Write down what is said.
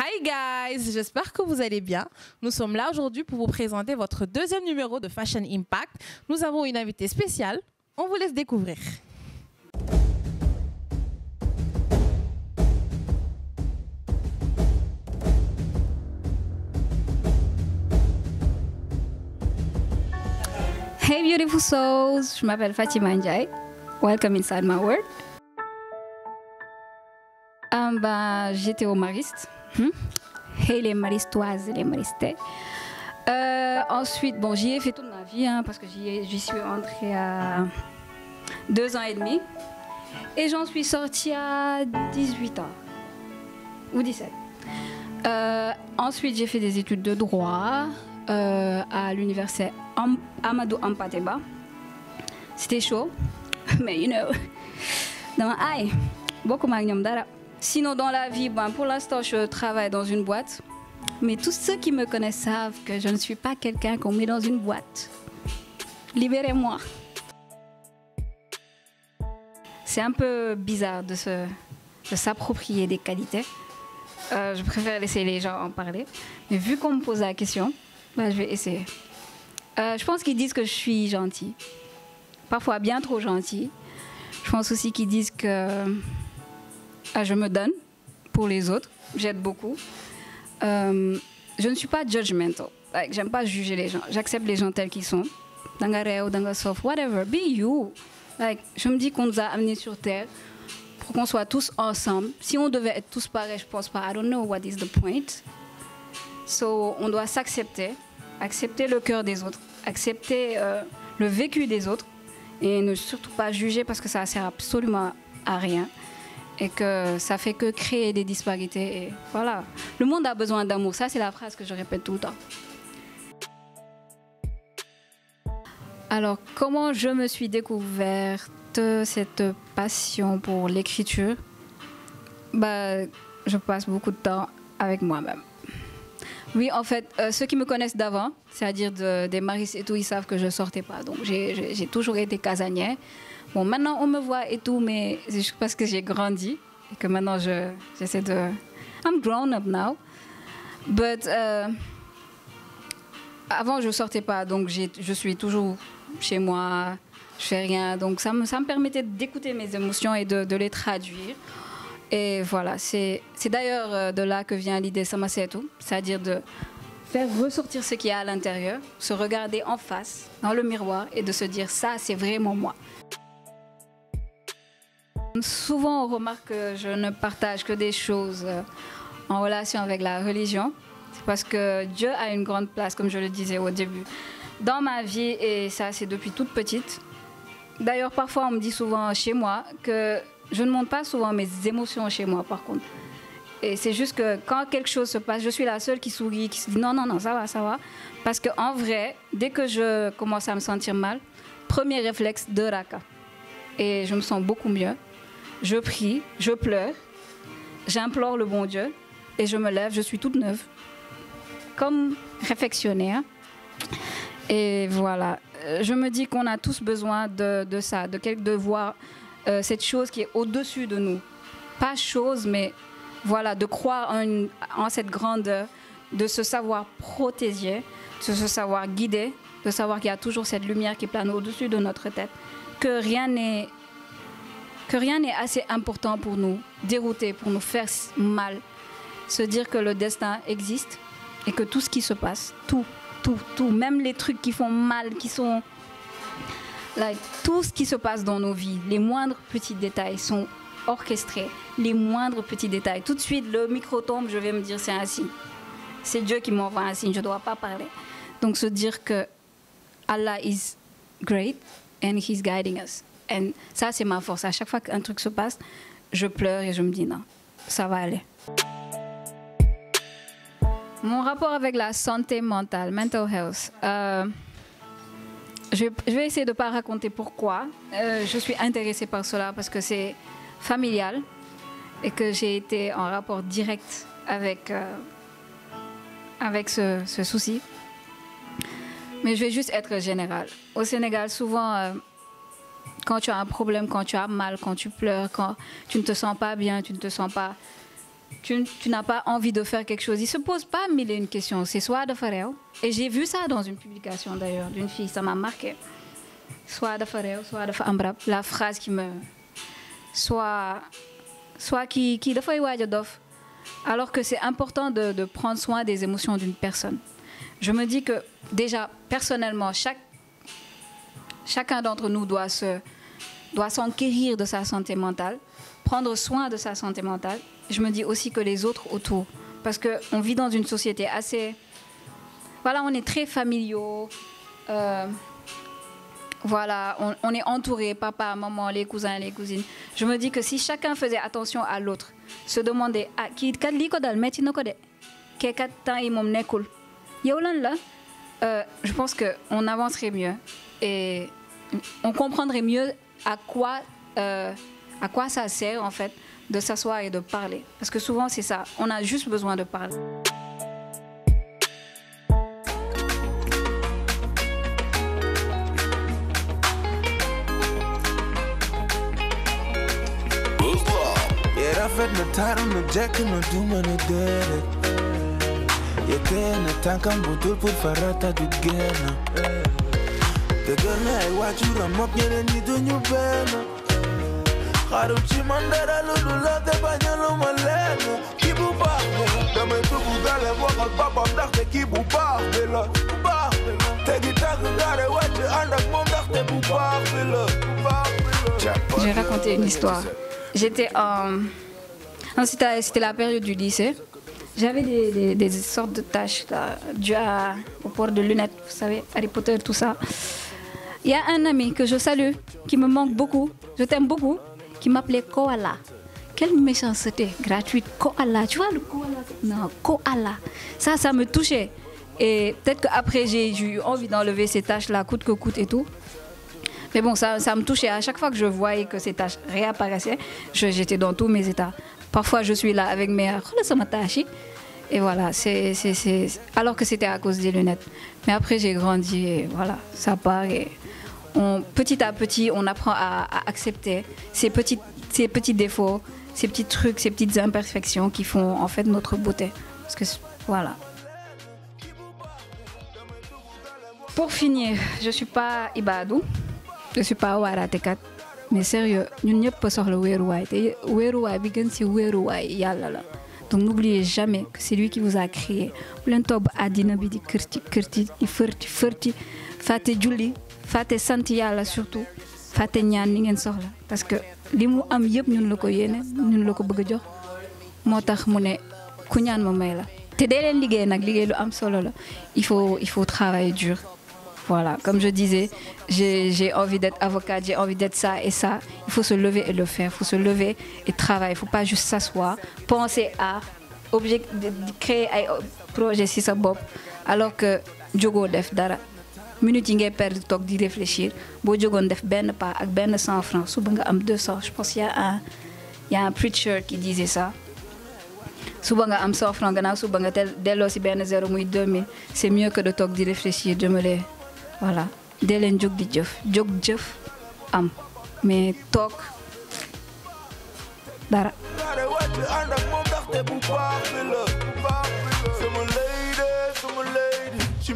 Hi guys, j'espère que vous allez bien. Nous sommes là aujourd'hui pour vous présenter votre deuxième numéro de Fashion Impact. Nous avons une invitée spéciale, on vous laisse découvrir. Hey beautiful souls, je m'appelle Fatima Ndiaye. Welcome inside my world. J'étais au mariste. Hey les maristoises et les maristais. Ensuite, bon, j'y ai fait toute ma vie parce que j'y suis entrée à 2 ans et demi. Et j'en suis sortie à 18 ans. Ou 17. Ensuite, j'ai fait des études de droit à l'université Amadou Hampâté-Bâ. C'était chaud, mais you know, dans aïe, beaucoup magnum dara. Sinon, dans la vie, pour l'instant, je travaille dans une boîte. Mais tous ceux qui me connaissent savent que je ne suis pas quelqu'un qu'on met dans une boîte. Libérez-moi. C'est un peu bizarre de s'approprier des qualités. Je préfère laisser les gens en parler. Mais vu qu'on me pose la question, je vais essayer. Je pense qu'ils disent que je suis gentille. Parfois bien trop gentille. Je pense aussi qu'ils disent que je me donne pour les autres. J'aide beaucoup. Je ne suis pas judgmental. J'aime pas juger les gens. J'accepte les gens tels qu'ils sont. Danga réew, danga soft, whatever. Be you. Je me dis qu'on nous a amenés sur Terre pour qu'on soit tous ensemble. Si on devait être tous pareils, je pense pas. I don't know what is the point. So, on doit s'accepter. Accepter le cœur des autres. Accepter le vécu des autres. Et ne surtout pas juger parce que ça ne sert absolument à rien. Et que ça fait que créer des disparités. Et voilà. Le monde a besoin d'amour. Ça, c'est la phrase que je répète tout le temps. Alors, comment je me suis découverte cette passion pour l'écriture? Je passe beaucoup de temps avec moi-même. Oui, en fait, ceux qui me connaissent d'avant, c'est-à-dire des maristes et tout, ils savent que je ne sortais pas. Donc, j'ai toujours été casanière. Bon, maintenant, on me voit et tout, mais c'est juste parce que j'ai grandi et que maintenant, j'essaie de... I'm grown up now. But avant, je ne sortais pas, donc je suis toujours chez moi, je fais rien. Donc, ça me permettait d'écouter mes émotions et de les traduire. Et voilà, c'est d'ailleurs de là que vient l'idée Samasetu, c'est-à-dire de faire ressortir ce qu'il y a à l'intérieur, se regarder en face, dans le miroir, et de se dire, ça, c'est vraiment moi. Souvent, on remarque que je ne partage que des choses en relation avec la religion. C'est parce que Dieu a une grande place, comme je le disais au début, dans ma vie, et ça, c'est depuis toute petite. D'ailleurs, parfois, on me dit souvent chez moi que je ne montre pas souvent mes émotions chez moi, par contre. Et c'est juste que quand quelque chose se passe, je suis la seule qui sourit, qui se dit non, non, non, ça va, ça va. Parce qu'en vrai, dès que je commence à me sentir mal, premier réflexe de Raka. Et je me sens beaucoup mieux. Je prie, je pleure, j'implore le bon Dieu et je me lève, je suis toute neuve. Comme réfectionner. Et voilà, je me dis qu'on a tous besoin de ça, de voir cette chose qui est au-dessus de nous. Pas chose, mais voilà, de croire en cette grandeur, de se savoir protéger, de se savoir guider, de savoir qu'il y a toujours cette lumière qui plane au-dessus de notre tête, que rien n'est assez important pour nous dérouter, pour nous faire mal. Se dire que le destin existe et que tout ce qui se passe, tout, même les trucs qui font mal, qui sont... tout ce qui se passe dans nos vies, les moindres petits détails sont orchestrés. Les moindres petits détails. Tout de suite, le micro tombe, je vais me dire c'est un signe. C'est Dieu qui m'envoie un signe, je ne dois pas parler. Donc se dire que Allah is great and He's guiding us. Et ça, c'est ma force. À chaque fois qu'un truc se passe, je pleure et je me dis non, ça va aller. Mon rapport avec la santé mentale, mental health, je vais essayer de ne pas raconter pourquoi. Je suis intéressée par cela parce que c'est familial et que j'ai été en rapport direct avec ce souci. Mais je vais juste être générale. Au Sénégal, souvent... quand tu as un problème, quand tu as mal, quand tu pleures, quand tu ne te sens pas bien, tu ne te sens pas tu n'as pas envie de faire quelque chose, il ne se pose pas mille et une questions. C'est soit de faire. Et j'ai vu ça dans une publication d'ailleurs d'une fille, ça m'a marqué. Soit de faire, soit de faire. La phrase qui me... Soit qui de faire dof. Alors que c'est important de prendre soin des émotions d'une personne. Je me dis que déjà, personnellement, chacun d'entre nous doit s'enquérir de sa santé mentale, prendre soin de sa santé mentale. Je me dis aussi que les autres autour, parce qu'on vit dans une société assez... Voilà, on est très familiaux, voilà, on est entouré, papa, maman, les cousins, les cousines. Je me dis que si chacun faisait attention à l'autre, se demandait, je pense qu'on avancerait mieux et on comprendrait mieux à quoi ça sert en fait de s'asseoir et de parler. Parce que souvent c'est ça, on a juste besoin de parler. Rafet na taram na jekk na duma na dere Yete na tankam budul pour farata du gena Dëggal na ay waajuram mook ñeneen ñi duñu benn Xaru ci man dara lu dul la te bañalu ma leen Kii bu baax bi la damay dugg gale wax ak papam ndaxte kii bu baax bi la Tegi tàgg gaare wàcc ànd ak moom ndaxte bu baax bi la J'ai raconté une histoire. J'étais non, c'était la période du lycée. J'avais des sortes de tâches dues au port de lunettes, vous savez, Harry Potter, tout ça. Il y a un ami que je salue, qui me manque beaucoup, je t'aime beaucoup, qui m'appelait Koala. Quelle méchanceté gratuite, Koala. Tu vois le Koala? Non, Koala. Ça me touchait. Et peut-être qu'après, j'ai eu envie d'enlever ces tâches-là, coûte que coûte et tout. Mais bon, ça me touchait. À chaque fois que je voyais que ces tâches réapparaissaient, j'étais dans tous mes états. Parfois, je suis là avec mes... Et voilà, alors que c'était à cause des lunettes. Mais après, j'ai grandi et voilà, ça part. Et petit à petit, on apprend à accepter ces petits défauts, ces petits trucs, ces petites imperfections qui font en fait notre beauté. Parce que voilà. Pour finir, je ne suis pas Ibadou. Je ne suis pas Waratekat, mais sérieux, nous ne pouvons pas le wérouaï. Wérouaï, c'est wérouaï, yalla. Donc n'oubliez jamais que c'est lui qui vous a créé. Plein tob adina bidi kirti, ferti, fate juli, fate santi yalla surtout, fate ñaan ni ngeen soxla. Parce que li mu am yépp ñun la ko yéene, ñun la ko bëgg jox. Motax mu ne ku ñaan ma may la. Té dé len liggéey nak liggéey lu am solo la. Il faut travailler dur. Voilà, comme je disais, j'ai envie d'être avocate, j'ai envie d'être ça et ça. Il faut se lever et le faire, il faut se lever et travailler. Il ne faut pas juste s'asseoir, penser à créer un projet si ça bob, alors que Djogo def dara. Minute yi ngay perdre toog di réfléchir. Bo jogon def ben pas ak ben 100 francs, suba nga am 200. Je pense qu'il y a un preacher qui disait ça. Suba nga am 100 francs, gannaaw suba nga delloo si ben 0 muy 2000. C'est mieux que de toog di réfléchir, voilà, dee leen jóg di jëf am mais toog dara. She